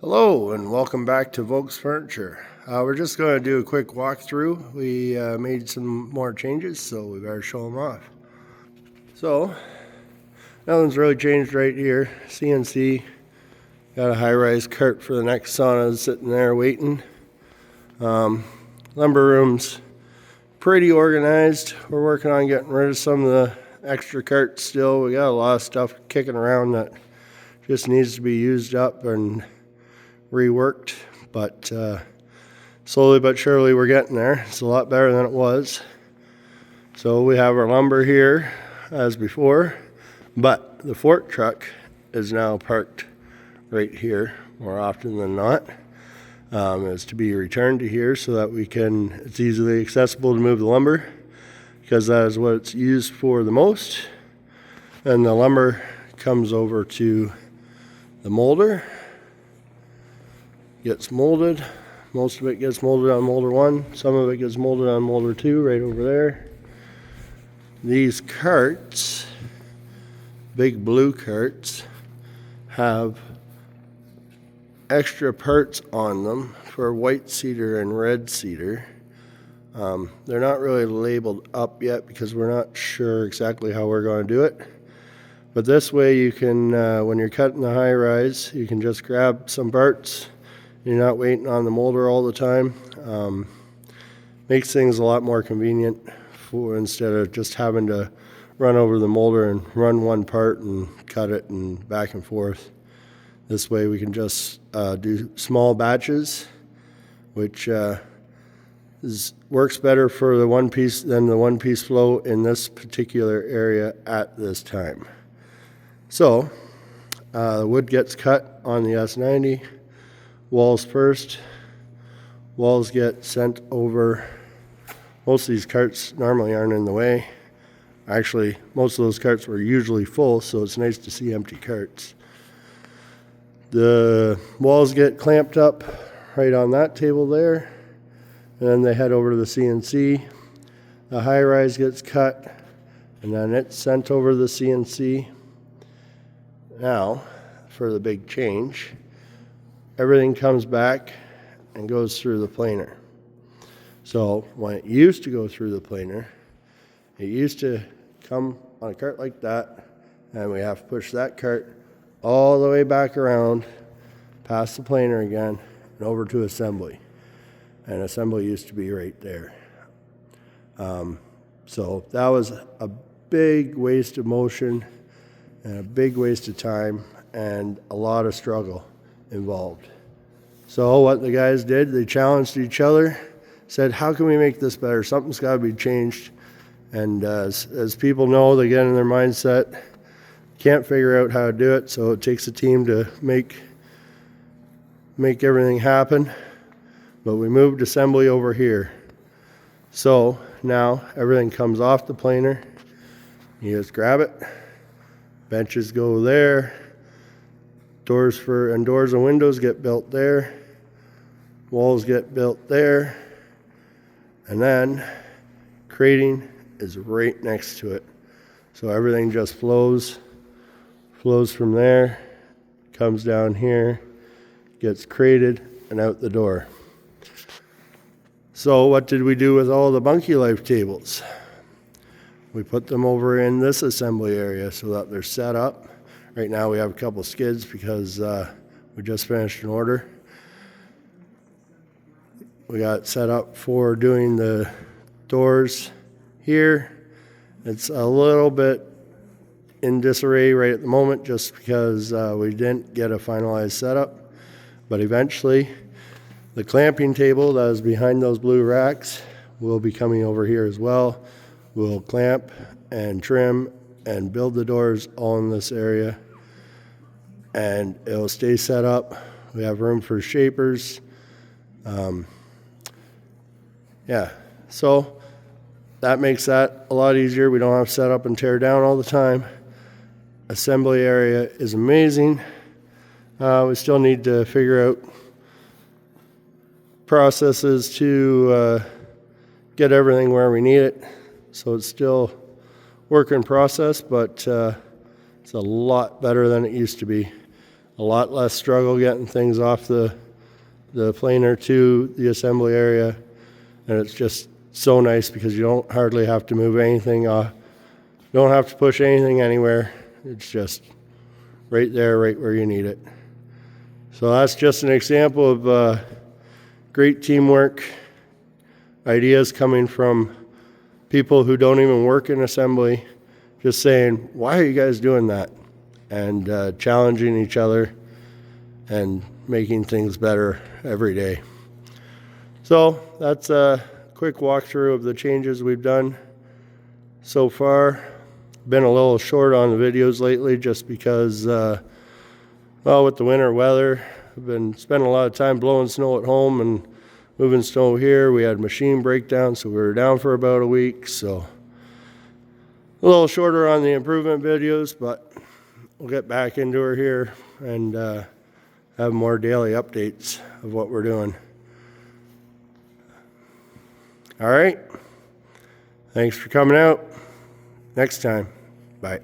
Hello and welcome back to Vokes Furniture. We're just going to do a quick walkthrough. We made some more changes, so we better show them off. So, nothing's really changed right here. CNC, got a high-rise cart for the next sauna sitting there waiting. Lumber room's pretty organized. We're working on getting rid of some of the extra carts still. We got a lot of stuff kicking around that just needs to be used up and reworked, but slowly but surely we're getting there. It's a lot better than it was. So we have our lumber here as before, but the fork truck is now parked right here more often than not. Is to be returned to here so that it's easily accessible to move the lumber, because that is what it's used for the most. And the lumber comes over to the molder, gets molded. Most of it gets molded on molder 1. Some of it gets molded on molder 2 right over there. These carts, big blue carts, have extra parts on them for white cedar and red cedar. They're not really labeled up yet because we're not sure exactly how we're going to do it. But this way you can, when you're cutting the high rise, you can just grab some parts. You're not waiting on the molder all the time. Makes things a lot more convenient instead of just having to run over the molder and run one part and cut it and back and forth. This way we can just do small batches, which works better for the one piece than the one piece flow in this particular area at this time. So the wood gets cut on the S90. Walls first. Walls get sent over. Most of these carts normally aren't in the way. Actually, most of those carts were usually full, so it's nice to see empty carts. The walls get clamped up right on that table there, and then they head over to the CNC. The high rise gets cut, and then it's sent over to the CNC. Now, for the big change, everything comes back and goes through the planer. So when it used to go through the planer, it used to come on a cart like that, and we have to push that cart all the way back around, past the planer again, and over to assembly. And assembly used to be right there. So that was a big waste of motion and a big waste of time and a lot of struggle involved. So what the guys did, they challenged each other, said, how can we make this better? Something's got to be changed. And as people know, they get in their mindset, can't figure out how to do it, so it takes a team to make everything happen. But we moved assembly over here. So now everything comes off the planer. You just grab it. Benches go there. Doors and windows get built there. Walls get built there. And then crating is right next to it. So everything just flows from there, comes down here, gets crated, and out the door. So what did we do with all the Bunky Life tables? We put them over in this assembly area so that they're set up. Right now we have a couple skids because we just finished an order. We got set up for doing the doors here. It's a little bit in disarray right at the moment just because we didn't get a finalized setup. But eventually the clamping table that is behind those blue racks will be coming over here as well. We'll clamp and trim and build the doors all in this area, and it'll stay set up. We have room for shapers. So that makes that a lot easier. We don't have to set up and tear down all the time. Assembly area is amazing. We still need to figure out processes to get everything where we need it. So it's still work in process, but it's a lot better than it used to be. a lot less struggle getting things off the planer to the assembly area. And it's just so nice because you don't hardly have to move anything off. Don't have to push anything anywhere. It's just right there, right where you need it. So that's just an example of great teamwork, ideas coming from people who don't even work in assembly, just saying, why are you guys doing that? And challenging each other and making things better every day. So that's a quick walkthrough of the changes we've done so far. Been a little short on the videos lately just because, well, with the winter weather, I've been spending a lot of time blowing snow at home and moving snow here. We had machine breakdown, so we were down for about a week. So a little shorter on the improvement videos, but we'll get back into her here and have more daily updates of what we're doing. All right. Thanks for coming out. Next time. Bye.